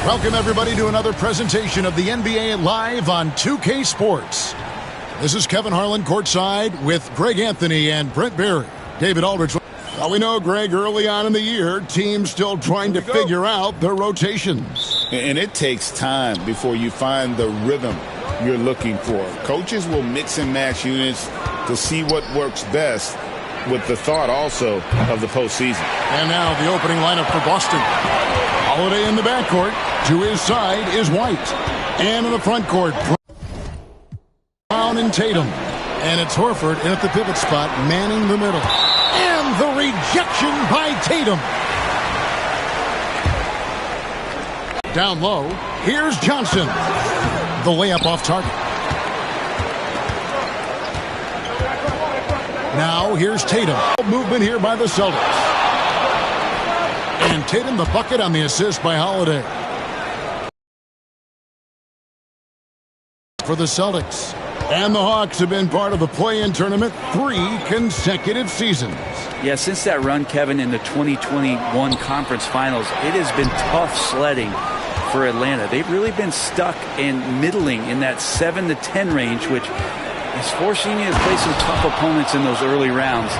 Welcome, everybody, to another presentation of the NBA Live on 2K Sports. This is Kevin Harlan courtside with Greg Anthony and Brent Barry. David Aldridge. Well, we know, Greg, early on in the year, teams still trying to figure out their rotations. And it takes time before you find the rhythm you're looking for. Coaches will mix and match units to see what works best, with the thought also of the postseason. And now the opening lineup for Boston. Holiday in the backcourt. To his side is White. And in the front court, Brown and Tatum. And it's Horford in at the pivot spot, manning the middle. And the rejection by Tatum. Down low, here's Johnson. The layup off target. Now here's Tatum. Movement here by the Celtics. And Tatum the bucket on the assist by Holiday. For the Celtics. And the Hawks have been part of the play-in tournament 3 consecutive seasons. Yeah, since that run, Kevin, in the 2021 conference finals, it has been tough sledding for Atlanta. They've really been stuck and middling in that 7 to 10 range, which is forcing you to play some tough opponents in those early rounds.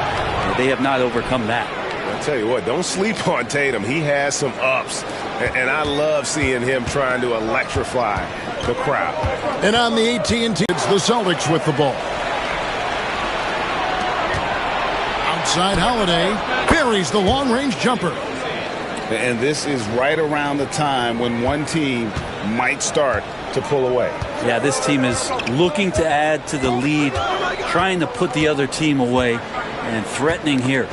They have not overcome that. I'll tell you what, don't sleep on Tatum. He has some ups, and I love seeing him trying to electrify the crowd. And on the AT&T, it's the Celtics with the ball. Outside Holiday buries the long-range jumper. And this is right around the time when one team might start to pull away. Yeah, this team is looking to add to the lead, trying to put the other team away, and threatening here.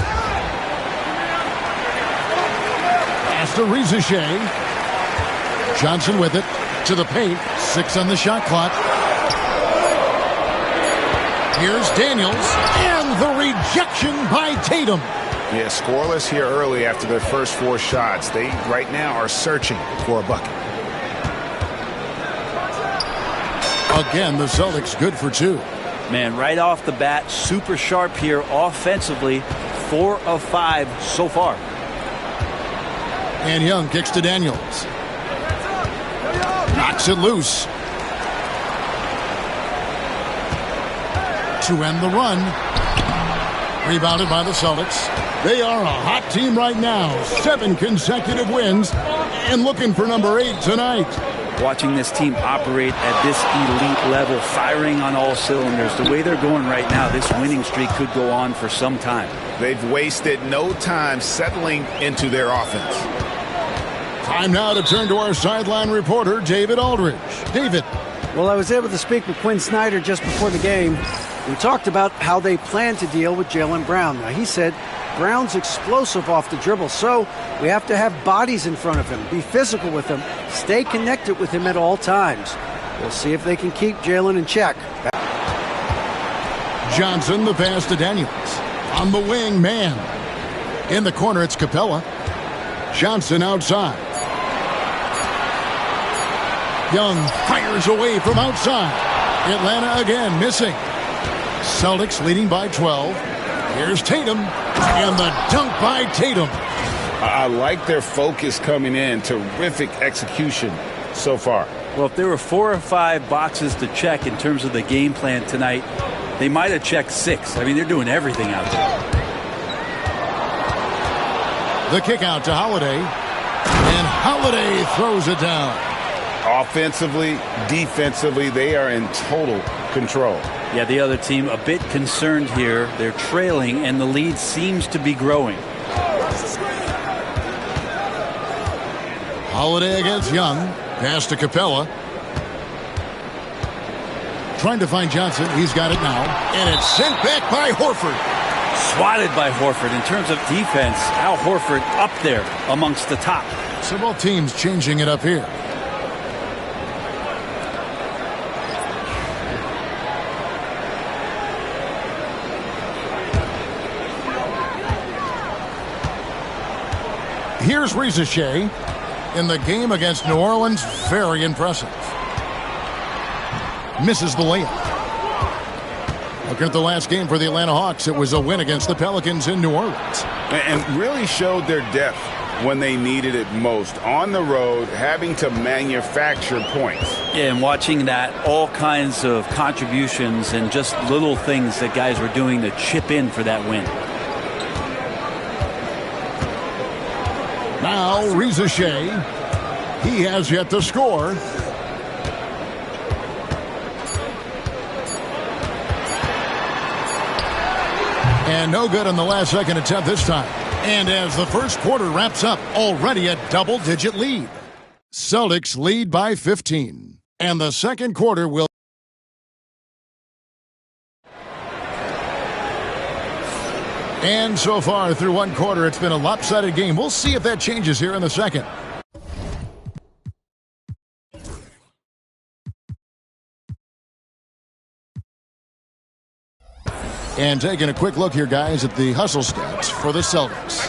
Pass to Rizachet. Johnson with it to the paint. 6 on the shot clock. Here's Daniels, and the rejection by Tatum. Yeah, scoreless here early after their first 4 shots. They right now are searching for a bucket. Again, the Celtics good for 2. Man, right off the bat, super sharp here offensively. 4 of 5 so far. And Young kicks to Daniels. Knocks it loose. To end the run. Rebounded by the Celtics. They are a hot team right now. 7 consecutive wins. And looking for number 8 tonight. Watching this team operate at this elite level, firing on all cylinders. The way they're going right now, this winning streak could go on for some time. They've wasted no time settling into their offense. Time now to turn to our sideline reporter, David Aldridge. David. Well, I was able to speak with Quinn Snyder just before the game. We talked about how they plan to deal with Jaylen Brown. Now, he said Brown's explosive off the dribble, so we have to have bodies in front of him, be physical with him, stay connected with him at all times. We'll see if they can keep Jaylen in check. Johnson, the pass to Daniels. On the wing, man. In the corner, it's Capella. Johnson outside. Young fires away from outside. Atlanta again missing. Celtics leading by 12. Here's Tatum. And the dunk by Tatum. I like their focus coming in. Terrific execution so far. Well, if there were 4 or 5 boxes to check in terms of the game plan tonight, they might have checked 6. I mean, they're doing everything out there. The kick out to Holiday. And Holiday throws it down. Offensively, defensively, they are in total control. Yeah, the other team a bit concerned here. They're trailing, and the lead seems to be growing. Holiday against Young. Pass to Capella. Trying to find Johnson. He's got it now. And it's sent back by Horford. Swatted by Horford. In terms of defense, Al Horford up there amongst the top. Several teams changing it up here. Here's Rizachet in the game against New Orleans. Very impressive. Misses the layup. Look at the last game for the Atlanta Hawks. It was a win against the Pelicans in New Orleans. And really showed their depth when they needed it most. On the road, having to manufacture points. Yeah, and watching that, all kinds of contributions and just little things that guys were doing to chip in for that win. Now, Reza Shea. He has yet to score. And no good on the last second attempt this time. And as the first quarter wraps up, already a double-digit lead. Celtics lead by 15. And the second quarter will... And so far through one quarter, it's been a lopsided game. We'll see if that changes here in the second. And taking a quick look here, guys, at the hustle stats for the Celtics.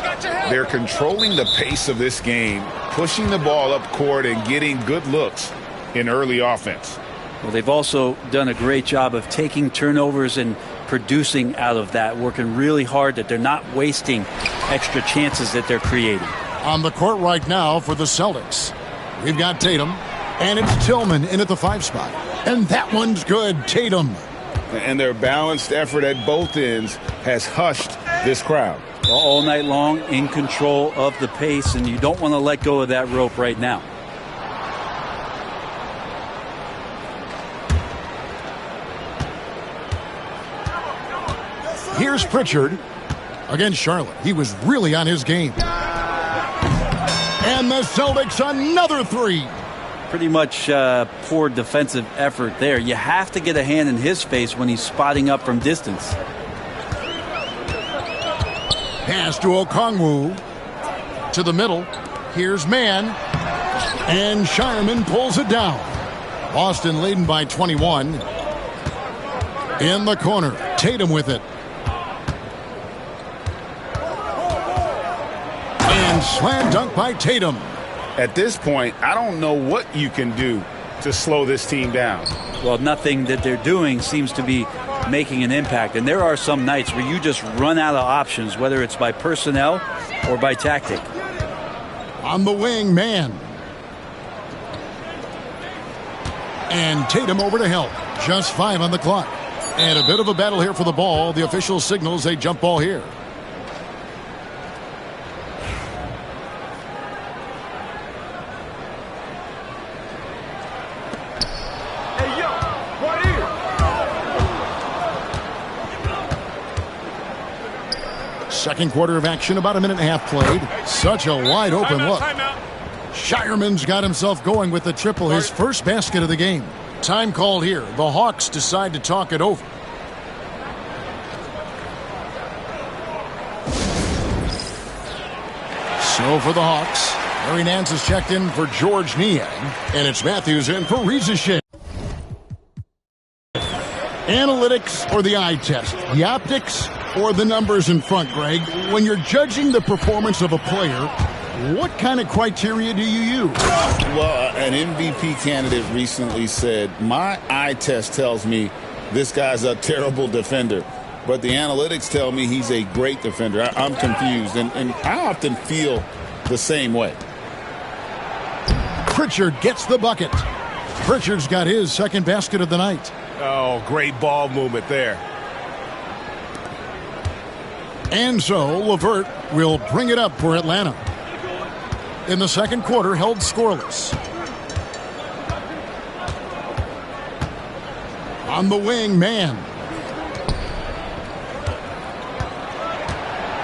They're controlling the pace of this game, pushing the ball up court and getting good looks in early offense. Well, they've also done a great job of taking turnovers and producing out of that, working really hard that they're not wasting extra chances that they're creating. On the court right now for the Celtics, we've got Tatum, and it's Tillman in at the 5 spot. And that one's good, Tatum. And their balanced effort at both ends has hushed this crowd. All night long, in control of the pace, and you don't want to let go of that rope right now. Here's Pritchard against Charlotte. He was really on his game. And the Celtics another 3. Pretty much poor defensive effort there. You have to get a hand in his face when he's spotting up from distance. Pass to Okongwu. To the middle. Here's Mann. And Shireman pulls it down. Boston leading by 21. In the corner. Tatum with it. And slam dunk by Tatum. At this point, I don't know what you can do to slow this team down. Well, nothing that they're doing seems to be making an impact. And there are some nights where you just run out of options, whether it's by personnel or by tactic. On the wing, Mann. And Tatum over to help. Just 5 on the clock. And a bit of a battle here for the ball. The official signals a jump ball here. Second quarter of action, about a minute and a half played. Such a wide open look. Shireman's got himself going with the triple, his first basket of the game. Time called here. The Hawks decide to talk it over. So for the Hawks, Larry Nance has checked in for George Niang, and it's Matthews in for Reza Shea. Analytics or the eye test? The optics or the numbers in front, Greg? When you're judging the performance of a player, what kind of criteria do you use? Well, an MVP candidate recently said, my eye test tells me this guy's a terrible defender, but the analytics tell me he's a great defender. I'm confused, and I often feel the same way. Pritchard gets the bucket. Pritchard's got his second basket of the night. Oh, great ball movement there. And so LeVert will bring it up for Atlanta. In the second quarter, held scoreless. On the wing, Mann.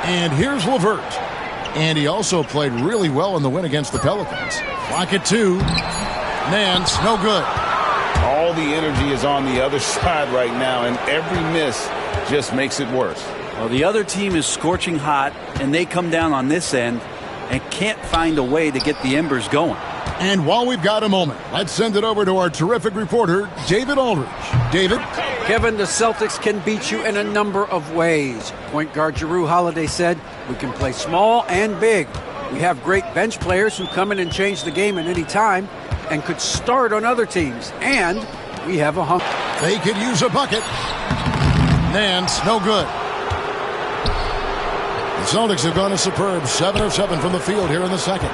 And here's LeVert. And he also played really well in the win against the Pelicans. Clock at 2. Nance, no good. All the energy is on the other side right now, and every miss just makes it worse. Well, the other team is scorching hot, and they come down on this end and can't find a way to get the embers going. And while we've got a moment, let's send it over to our terrific reporter, David Aldridge. David? Kevin, the Celtics can beat you in a number of ways. Point guard Jrue Holiday said, we can play small and big. We have great bench players who come in and change the game at any time and could start on other teams. And we have a hump. They could use a bucket. Nance, no good. The Celtics have gone a superb 7 of 7 from the field here in the second.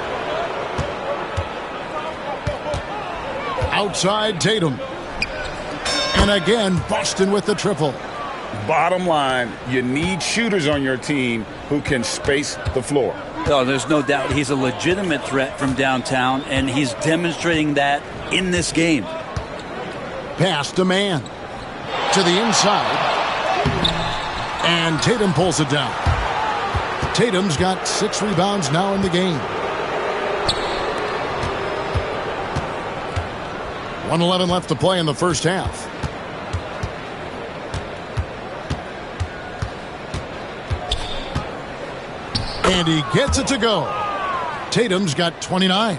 Outside Tatum. And again, Boston with the triple. Bottom line, you need shooters on your team who can space the floor. Oh, there's no doubt he's a legitimate threat from downtown, and he's demonstrating that in this game. Pass to man. To the inside. And Tatum pulls it down. Tatum's got 6 rebounds now in the game. 1:11 left to play in the first half. And he gets it to go. Tatum's got 29.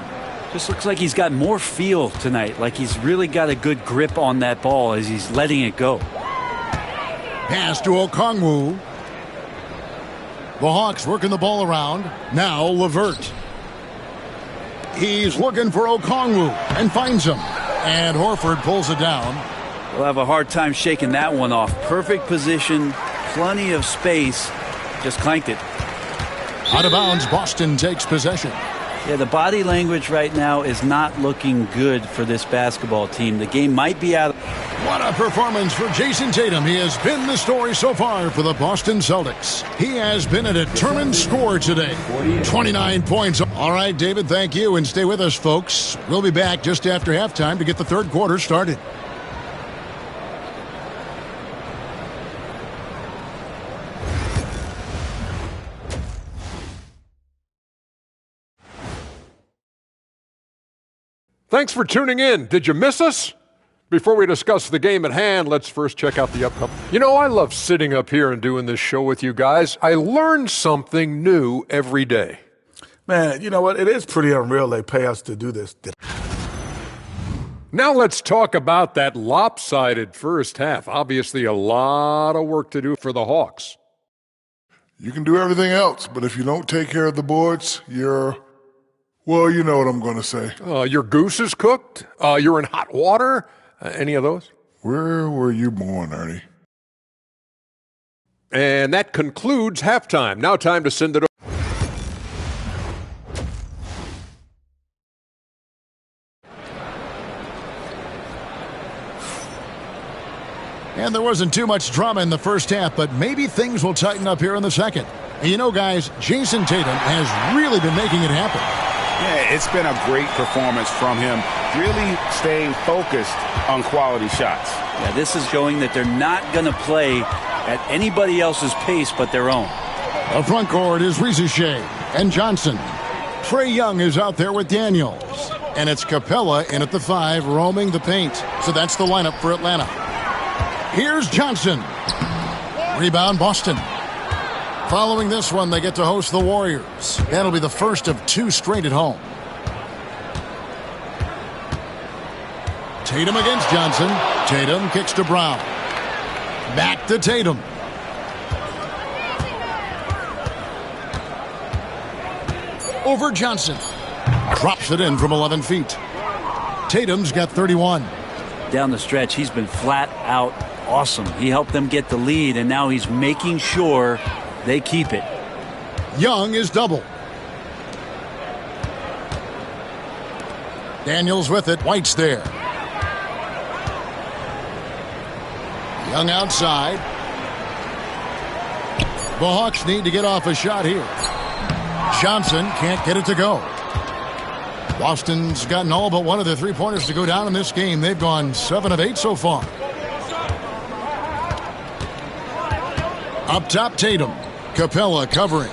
Just looks like he's got more feel tonight, like he's really got a good grip on that ball as he's letting it go. Pass to Okongwu. The Hawks working the ball around. Now LeVert. He's looking for Okongwu and finds him. And Horford pulls it down. We'll have a hard time shaking that one off. Perfect position, plenty of space. Just clanked it. Out of bounds, Boston takes possession. Yeah, the body language right now is not looking good for this basketball team. The game might be out. What a performance for Jason Tatum. He has been the story so far for the Boston Celtics. He has been a determined scorer today. 29 points. All right, David, thank you. And stay with us, folks. We'll be back just after halftime to get the third quarter started. Thanks for tuning in. Did you miss us? Before we discuss the game at hand, let's first check out the upcoming. You know, I love sitting up here and doing this show with you guys. I learn something new every day. Man, you know what? It is pretty unreal they pay us to do this. Now let's talk about that lopsided first half. Obviously, a lot of work to do for the Hawks. You can do everything else, but if you don't take care of the boards, well, you know what I'm going to say. Your goose is cooked? You're in hot water? Any of those? Where were you born, Ernie? And that concludes halftime. Now time to send it over. And there wasn't too much drama in the first half, but maybe things will tighten up here in the second. And you know, guys, Jason Tatum has really been making it happen. Yeah, it's been a great performance from him, really staying focused on quality shots. Yeah, this is showing that they're not going to play at anybody else's pace but their own. The front court is Rizachet and Johnson. Trae Young is out there with Daniels. And it's Capella in at the 5, roaming the paint. So that's the lineup for Atlanta. Here's Johnson. Rebound Boston. Following this one, they get to host the Warriors. That'll be the first of 2 straight at home. Tatum against Johnson. Tatum kicks to Brown. Back to Tatum. Over Johnson. Drops it in from 11 feet. Tatum's got 31. Down the stretch, he's been flat out awesome. He helped them get the lead, and now he's making sure they keep it. Young is double. Daniels with it. White's there. Young outside. The Hawks need to get off a shot here. Johnson can't get it to go. Boston's gotten all but one of the 3-pointers to go down in this game. They've gone 7 of 8 so far. Up top, Tatum. Capella covering.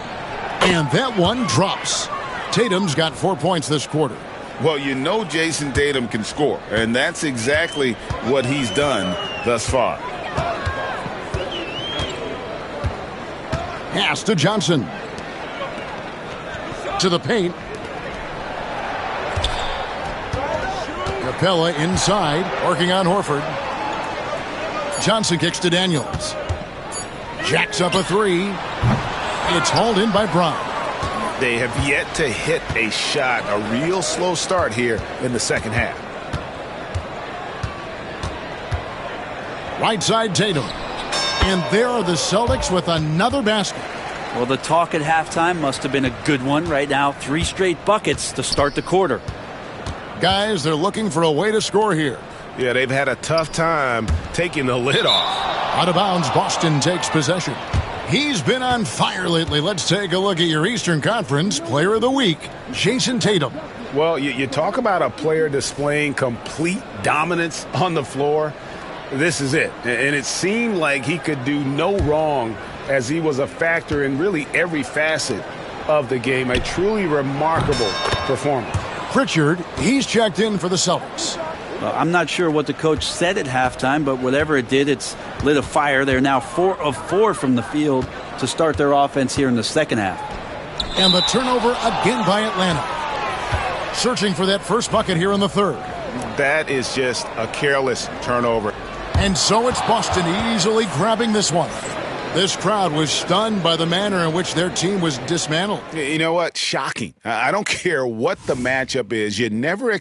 And that one drops. Tatum's got 4 points this quarter. Well, you know Jason Tatum can score, and that's exactly what he's done thus far. Pass to Johnson. To the paint. Capella inside, working on Horford. Johnson kicks to Daniels. Jacks up a 3. It's hauled in by Brown. They have yet to hit a shot, a real slow start here in the second half. Right side Tatum. And there are the Celtics with another basket. Well, the talk at halftime must have been a good one. Right now, 3 straight buckets to start the quarter. Guys, they're looking for a way to score here. Yeah, they've had a tough time taking the lid off. Out of bounds, Boston takes possession. He's been on fire lately. Let's take a look at your Eastern Conference Player of the Week, Jayson Tatum. Well, you talk about a player displaying complete dominance on the floor. This is it. And it seemed like he could do no wrong as he was a factor in really every facet of the game. A truly remarkable performance. Pritchard, he's checked in for the Celtics. Well, I'm not sure what the coach said at halftime, but whatever it did, it's lit a fire. They're now 4 of 4 from the field to start their offense here in the second half. And the turnover again by Atlanta. Searching for that first bucket here in the third. That is just a careless turnover. And so it's Boston easily grabbing this one. This crowd was stunned by the manner in which their team was dismantled. You know what? Shocking. I don't care what the matchup is. You never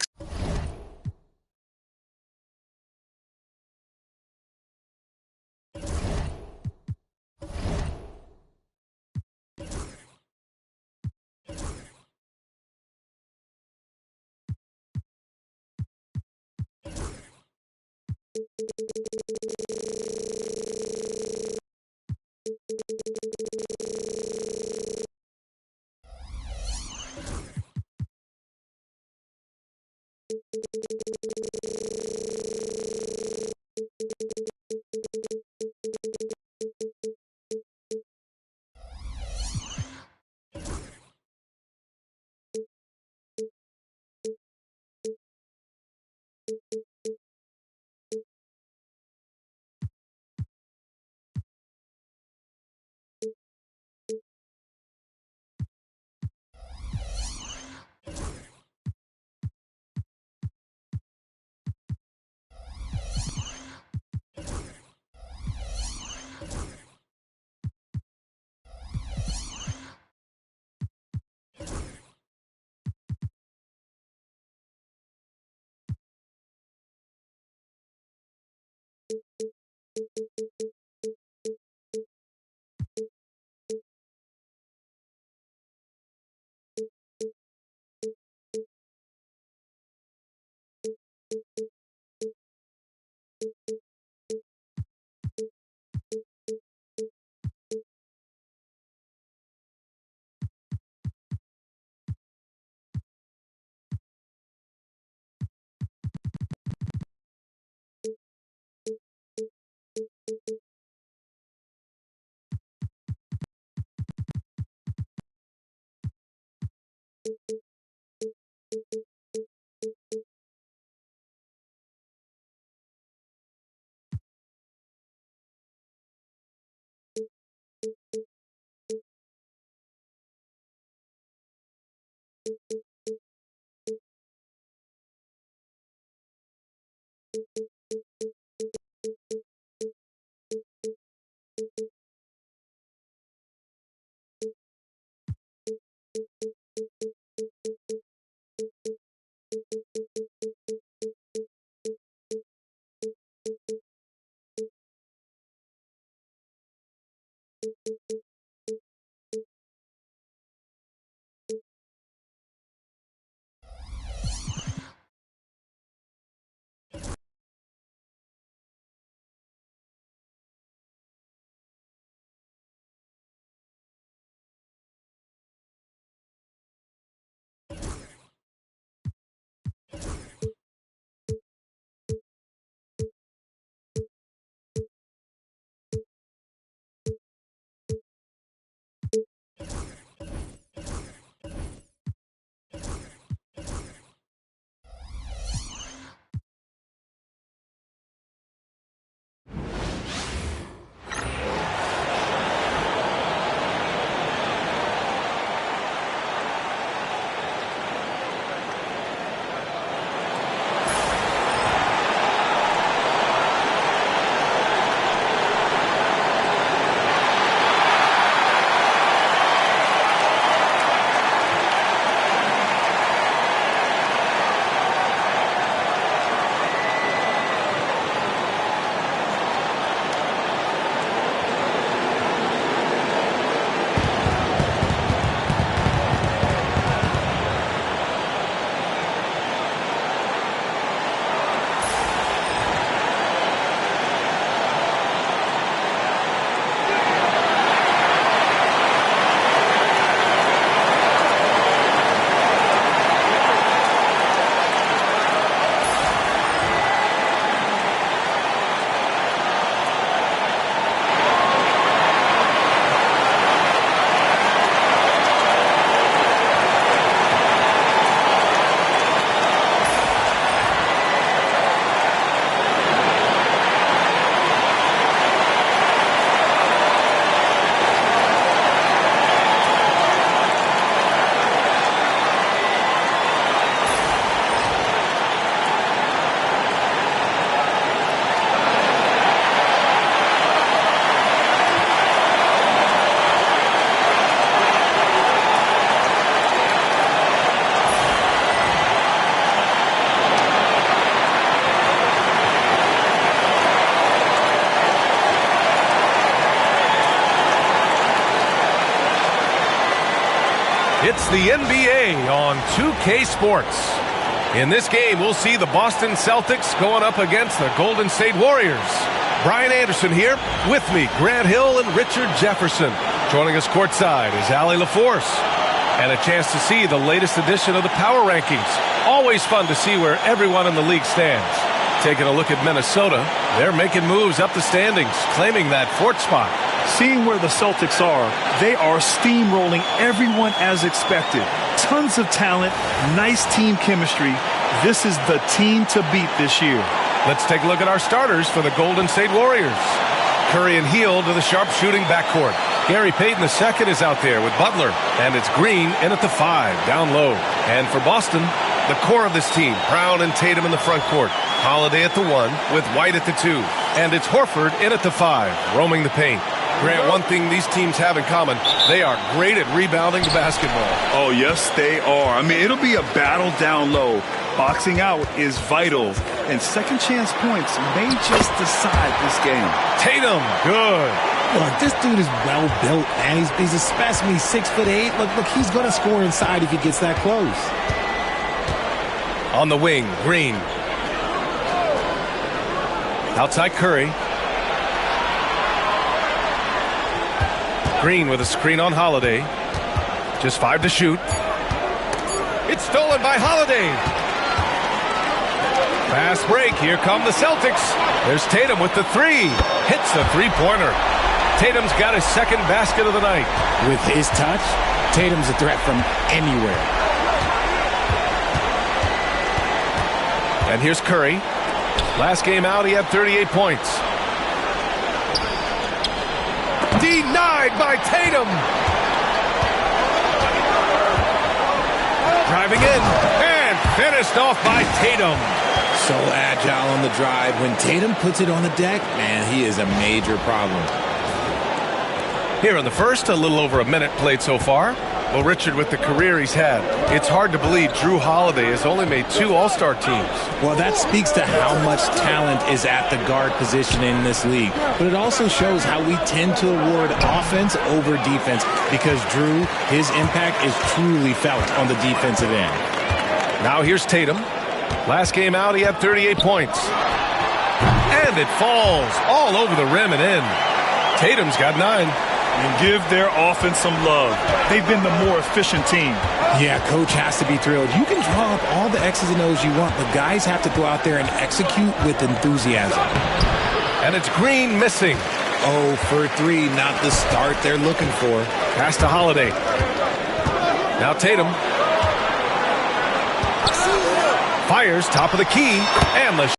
It's the NBA on 2K Sports. In this game, we'll see the Boston Celtics going up against the Golden State Warriors. Brian Anderson here. With me, Grant Hill and Richard Jefferson. Joining us courtside is Allie LaForce. And a chance to see the latest edition of the Power Rankings. Always fun to see where everyone in the league stands. Taking a look at Minnesota, they're making moves up the standings, claiming that fourth spot. Seeing where the Celtics are, they are steamrolling everyone as expected. Tons of talent, nice team chemistry. This is the team to beat this year. Let's take a look at our starters for the Golden State Warriors. Curry and Hield to the sharpshooting backcourt. Gary Payton II is out there with Butler, and it's Green in at the 5, down low. And for Boston, the core of this team, Brown and Tatum in the front court. Holiday at the 1 with White at the 2. And it's Horford in at the 5, roaming the paint. Grant, one thing these teams have in common, they are great at rebounding the basketball. Oh, yes, they are. I mean, it'll be a battle down low. Boxing out is vital, and second chance points may just decide this game. Tatum, good. Look, this dude is well built, man. He's a specimen. He's 6'8". Look, he's going to score inside if he gets that close. On the wing, Green. Outside Curry. Green with a screen on Holiday. Just 5 to shoot. It's stolen by Holiday. Fast break. Here come the Celtics. There's Tatum with the 3. Hits the three-pointer. Tatum's got his second basket of the night. With his touch, Tatum's a threat from anywhere. And here's Curry. Last game out, he had 38 points. Denied by Tatum. Driving in and finished off by Tatum. So agile on the drive. When Tatum puts it on the deck, man, he is a major problem. Here in the first, a little over a minute played so far. Well, Richard, with the career he's had, it's hard to believe Drew Holiday has only made 2 All-Star teams. Well, that speaks to how much talent is at the guard position in this league. But it also shows how we tend to award offense over defense because Drew, his impact is truly felt on the defensive end. Now here's Tatum. Last game out, he had 38 points. And it falls all over the rim and in. Tatum's got 9. And give their offense some love. They've been the more efficient team. Yeah, coach has to be thrilled. You can draw up all the X's and O's you want, but guys have to go out there and execute with enthusiasm. And it's Green missing. 0 for 3, not the start they're looking for. Pass to Holiday. Now Tatum. Fires top of the key. And the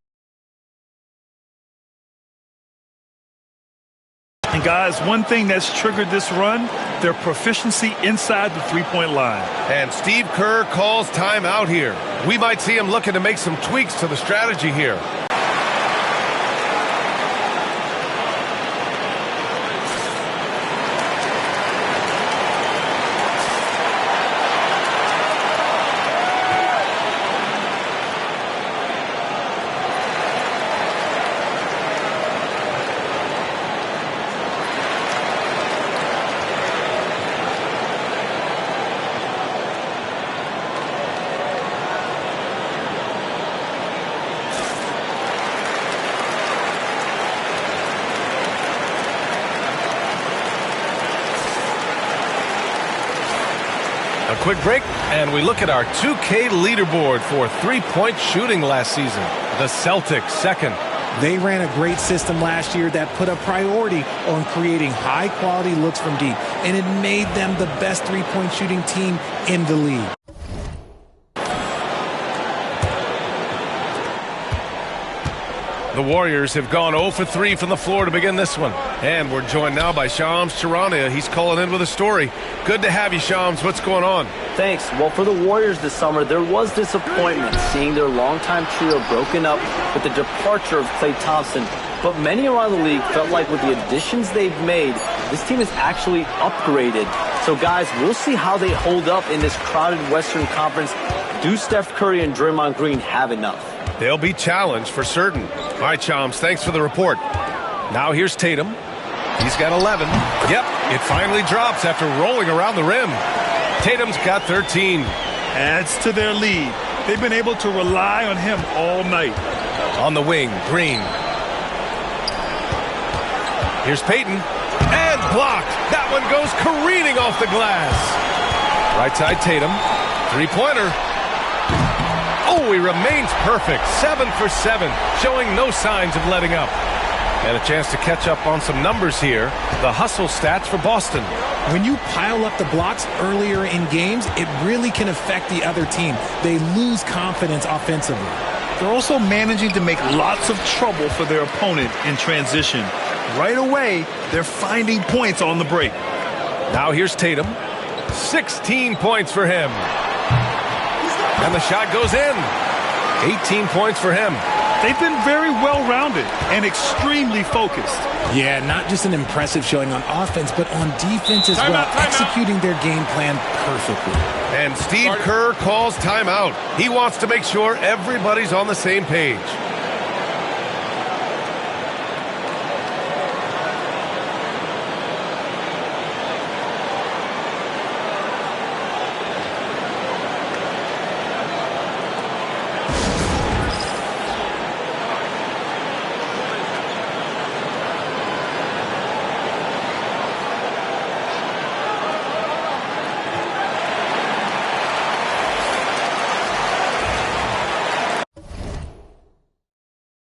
And guys, one thing that's triggered this run, their proficiency inside the three-point line. And Steve Kerr calls timeout here. We might see him looking to make some tweaks to the strategy here. A quick break, and we look at our 2K leaderboard for three-point shooting last season. The Celtics second. They ran a great system last year that put a priority on creating high-quality looks from deep, and it made them the best three-point shooting team in the league. The Warriors have gone 0 for 3 from the floor to begin this one. And we're joined now by Shams Charania. He's calling in with a story. Good to have you, Shams. What's going on? Thanks. Well, for the Warriors this summer, there was disappointment seeing their longtime trio broken up with the departure of Klay Thompson. But many around the league felt like with the additions they've made, this team is actually upgraded. So, guys, we'll see how they hold up in this crowded Western Conference. Do Steph Curry and Draymond Green have enough? They'll be challenged for certain. All right, Shams, thanks for the report. Now here's Tatum. He's got 11. Yep, it finally drops after rolling around the rim. Tatum's got 13. Adds to their lead. They've been able to rely on him all night. On the wing, Green. Here's Payton. And blocked. That one goes careening off the glass. Right side, Tatum. Three-pointer. Oh, he remains perfect. 7 for 7, showing no signs of letting up. And a chance to catch up on some numbers here. The hustle stats for Boston. When you pile up the blocks earlier in games, it really can affect the other team. They lose confidence offensively. They're also managing to make lots of trouble for their opponent in transition. Right away, they're finding points on the break. Now here's Tatum. 16 points for him. And the shot goes in. 18 points for him. They've been very well-rounded and extremely focused. Yeah, not just an impressive showing on offense, but on defense as well, executing their game plan perfectly. And Steve Kerr calls timeout. He wants to make sure everybody's on the same page.